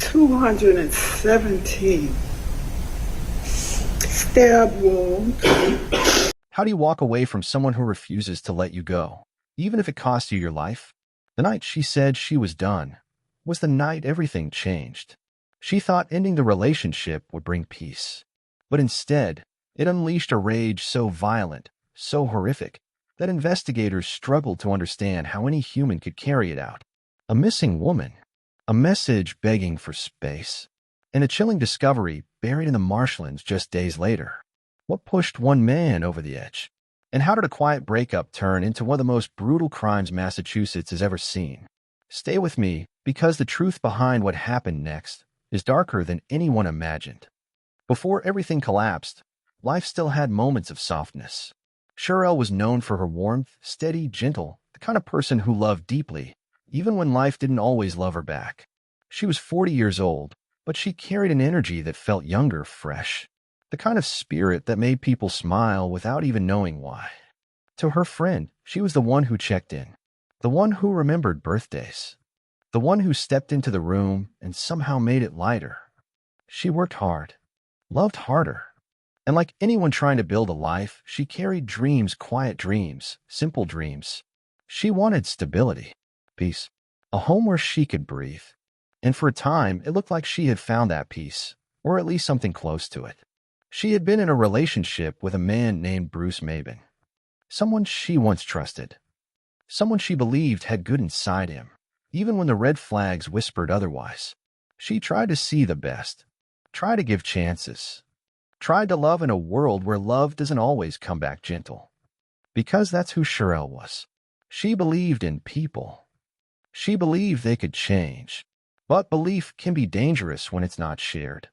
217 stab wound. How do you walk away from someone who refuses to let you go, even if it costs you your life? The night she said she was done was the night everything changed. She thought ending the relationship would bring peace. But instead, it unleashed a rage so violent, so horrific, that investigators struggled to understand how any human could carry it out. A missing woman, a message begging for space, and a chilling discovery buried in the marshlands just days later. What pushed one man over the edge? And how did a quiet breakup turn into one of the most brutal crimes Massachusetts has ever seen? Stay with me, because the truth behind what happened next is darker than anyone imagined. Before everything collapsed, life still had moments of softness. Sherell was known for her warmth, steady, gentle, the kind of person who loved deeply, even when life didn't always love her back. She was 40 years old, but she carried an energy that felt younger, fresh. The kind of spirit that made people smile without even knowing why. To her friend, she was the one who checked in, the one who remembered birthdays, the one who stepped into the room and somehow made it lighter. She worked hard, loved harder, and like anyone trying to build a life, she carried dreams, quiet dreams, simple dreams. She wanted stability, peace, a home where she could breathe. And for a time, it looked like she had found that peace, or at least something close to it. She had been in a relationship with a man named Bruce Maiben, someone she once trusted, someone she believed had good inside him, even when the red flags whispered otherwise. She tried to see the best, tried to give chances, tried to love in a world where love doesn't always come back gentle. Because that's who Sherell was. She believed in people. She believed they could change. But belief can be dangerous when it's not shared,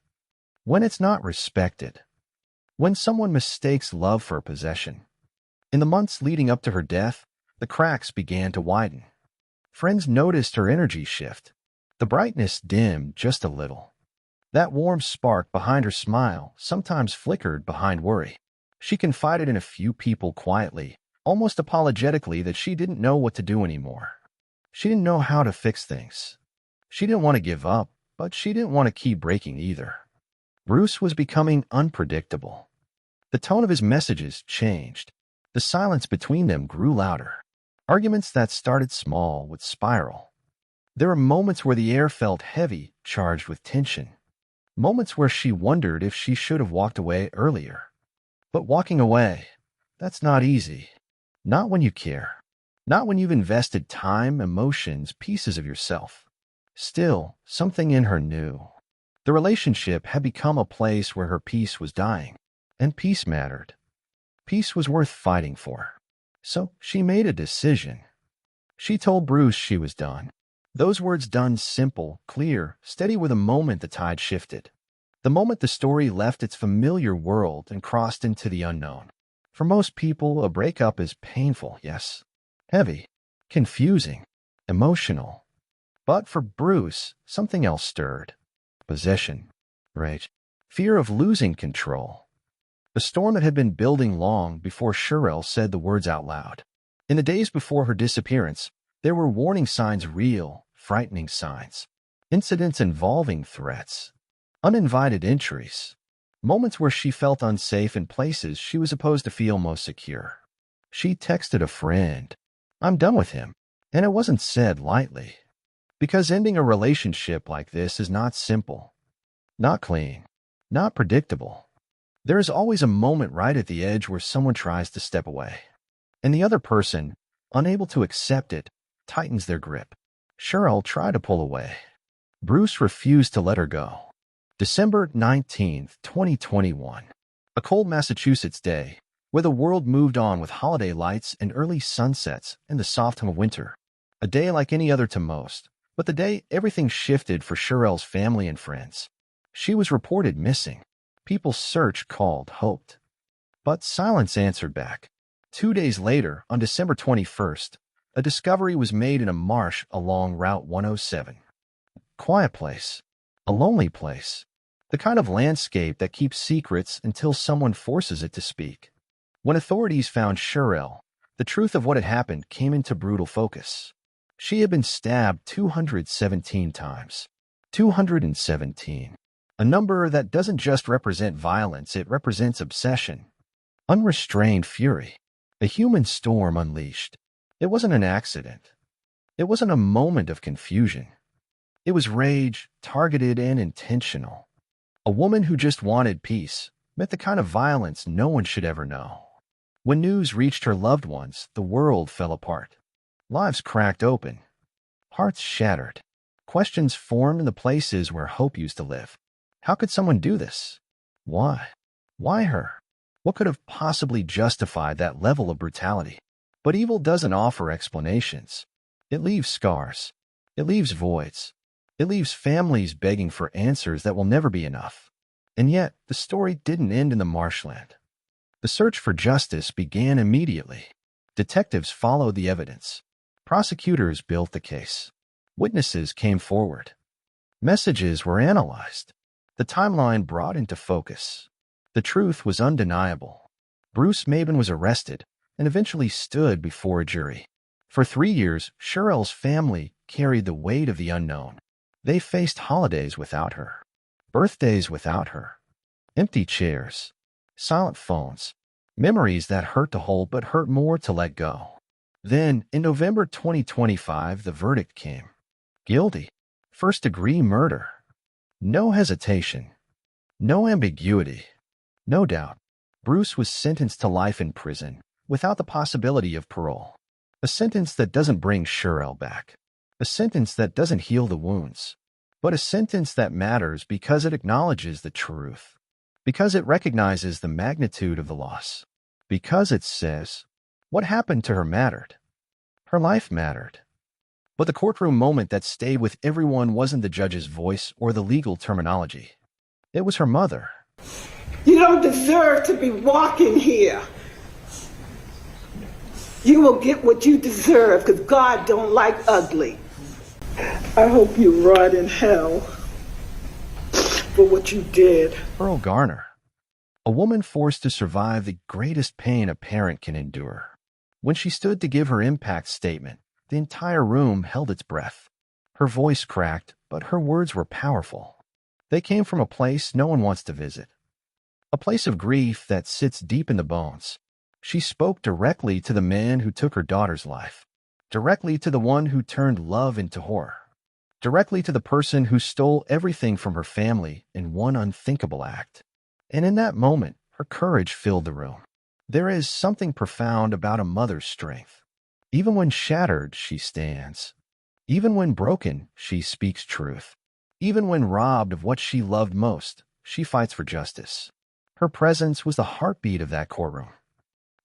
when it's not respected, when someone mistakes love for possession. In the months leading up to her death, the cracks began to widen. Friends noticed her energy shift. The brightness dimmed just a little. That warm spark behind her smile sometimes flickered behind worry. She confided in a few people quietly, almost apologetically, that she didn't know what to do anymore. She didn't know how to fix things. She didn't want to give up, but she didn't want to keep breaking either. Bruce was becoming unpredictable. The tone of his messages changed. The silence between them grew louder. Arguments that started small would spiral. There were moments where the air felt heavy, charged with tension. Moments where she wondered if she should have walked away earlier. But walking away, that's not easy. Not when you care. Not when you've invested time, emotions, pieces of yourself. Still, something in her knew. The relationship had become a place where her peace was dying, and peace mattered. Peace was worth fighting for. So she made a decision. She told Bruce she was done. Those words done, simple, clear, steady, were the moment the tide shifted. The moment the story left its familiar world and crossed into the unknown. For most people, a breakup is painful, yes. Heavy, confusing, emotional. But for Bruce, something else stirred. Possession, rage, fear of losing control. A storm that had been building long before Sherell said the words out loud. In the days before her disappearance, there were warning signs, real, frightening signs. Incidents involving threats, uninvited entries, moments where she felt unsafe in places she was supposed to feel most secure. She texted a friend, "I'm done with him," and it wasn't said lightly. Because ending a relationship like this is not simple, not clean, not predictable. There is always a moment right at the edge where someone tries to step away, and the other person, unable to accept it, tightens their grip. Sherell tried to pull away. Bruce refused to let her go. December 19th, 2021. A cold Massachusetts day, where the world moved on with holiday lights and early sunsets and the soft hum of winter. A day like any other to most. But the day everything shifted for Sherell's family and friends. She was reported missing. People searched, called, hoped. But silence answered back. 2 days later, on December 21st, a discovery was made in a marsh along Route 107. Quiet place. A lonely place. The kind of landscape that keeps secrets until someone forces it to speak. When authorities found Sherell, the truth of what had happened came into brutal focus. She had been stabbed 217 times. 217. A number that doesn't just represent violence, it represents obsession, unrestrained fury, a human storm unleashed. It wasn't an accident. It wasn't a moment of confusion. It was rage, targeted and intentional. A woman who just wanted peace met the kind of violence no one should ever know. When news reached her loved ones, the world fell apart. Lives cracked open. Hearts shattered. Questions formed in the places where hope used to live. How could someone do this? Why? Why her? What could have possibly justified that level of brutality? But evil doesn't offer explanations. It leaves scars. It leaves voids. It leaves families begging for answers that will never be enough. And yet, the story didn't end in the marshland. The search for justice began immediately. Detectives followed the evidence. Prosecutors built the case. Witnesses came forward. Messages were analyzed. The timeline brought into focus. The truth was undeniable. Bruce Maiben was arrested and eventually stood before a jury. For 3 years, Sherell's family carried the weight of the unknown. They faced holidays without her, birthdays without her, empty chairs, silent phones, memories that hurt to hold but hurt more to let go. Then, in November 2025, the verdict came. Guilty. First-degree murder. No hesitation. No ambiguity. No doubt. Bruce was sentenced to life in prison, without the possibility of parole. A sentence that doesn't bring Sherell back. A sentence that doesn't heal the wounds. But a sentence that matters because it acknowledges the truth. Because it recognizes the magnitude of the loss. Because it says, what happened to her mattered. Her life mattered. But the courtroom moment that stayed with everyone wasn't the judge's voice or the legal terminology. It was her mother. You don't deserve to be walking here. You will get what you deserve because God don't like ugly. I hope you rot in hell for what you did. Earl Garner. A woman forced to survive the greatest pain a parent can endure. When she stood to give her impact statement, the entire room held its breath. Her voice cracked, but her words were powerful. They came from a place no one wants to visit. A place of grief that sits deep in the bones. She spoke directly to the man who took her daughter's life. Directly to the one who turned love into horror. Directly to the person who stole everything from her family in one unthinkable act. And in that moment, her courage filled the room. There is something profound about a mother's strength. Even when shattered, she stands. Even when broken, she speaks truth. Even when robbed of what she loved most, she fights for justice. Her presence was the heartbeat of that courtroom.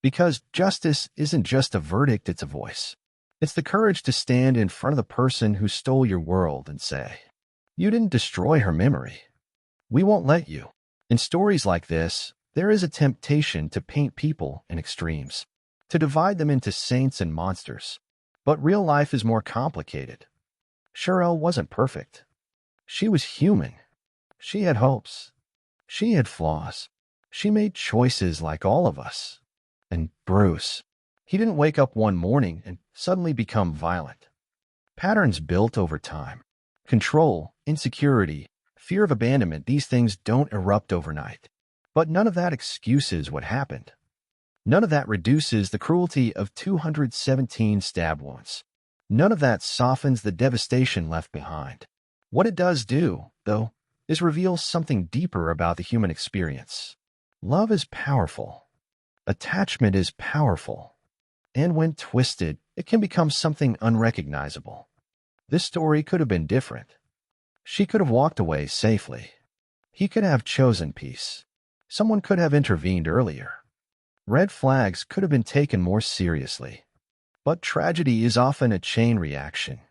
Because justice isn't just a verdict, it's a voice. It's the courage to stand in front of the person who stole your world and say, you didn't destroy her memory. We won't let you. In stories like this, there is a temptation to paint people in extremes, to divide them into saints and monsters. But real life is more complicated. Sherell wasn't perfect. She was human. She had hopes. She had flaws. She made choices like all of us. And Bruce, he didn't wake up one morning and suddenly become violent. Patterns built over time. Control, insecurity, fear of abandonment, these things don't erupt overnight. But none of that excuses what happened. None of that reduces the cruelty of 217 stab wounds. None of that softens the devastation left behind. What it does do, though, is reveal something deeper about the human experience. Love is powerful. Attachment is powerful. And when twisted, it can become something unrecognizable. This story could have been different. She could have walked away safely. He could have chosen peace. Someone could have intervened earlier. Red flags could have been taken more seriously. But tragedy is often a chain reaction.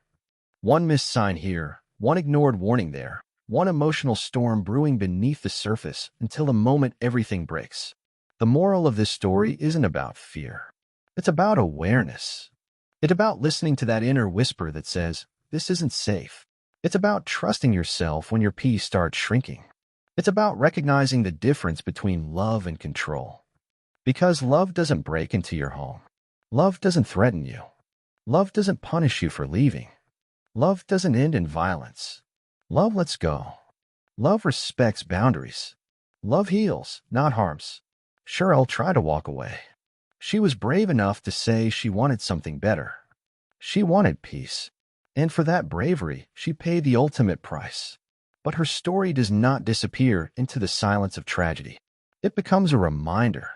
One missed sign here, one ignored warning there, one emotional storm brewing beneath the surface until the moment everything breaks. The moral of this story isn't about fear. It's about awareness. It's about listening to that inner whisper that says, this isn't safe. It's about trusting yourself when your peace starts shrinking. It's about recognizing the difference between love and control. Because love doesn't break into your home. Love doesn't threaten you. Love doesn't punish you for leaving. Love doesn't end in violence. Love lets go. Love respects boundaries. Love heals, not harms. Sherell tried to walk away. She was brave enough to say she wanted something better. She wanted peace. And for that bravery, she paid the ultimate price. But her story does not disappear into the silence of tragedy. It becomes a reminder,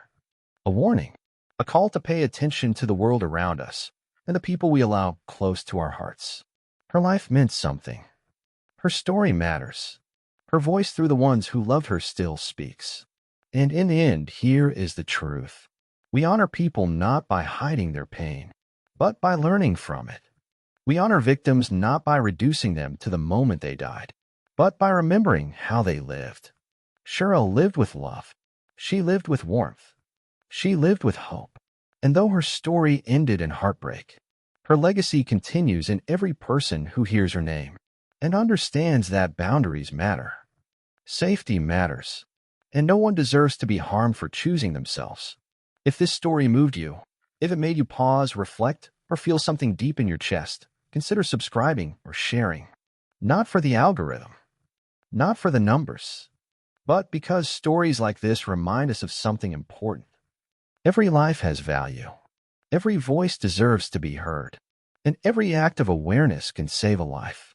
a warning, a call to pay attention to the world around us and the people we allow close to our hearts. Her life meant something. Her story matters. Her voice through the ones who loved her still speaks. And in the end, here is the truth. We honor people not by hiding their pain, but by learning from it. We honor victims not by reducing them to the moment they died, but by remembering how they lived. Sherell lived with love. She lived with warmth. She lived with hope. And though her story ended in heartbreak, her legacy continues in every person who hears her name and understands that boundaries matter. Safety matters, and no one deserves to be harmed for choosing themselves. If this story moved you, if it made you pause, reflect, or feel something deep in your chest, consider subscribing or sharing. Not for the algorithm, not for the numbers, but because stories like this remind us of something important. Every life has value. Every voice deserves to be heard. And every act of awareness can save a life.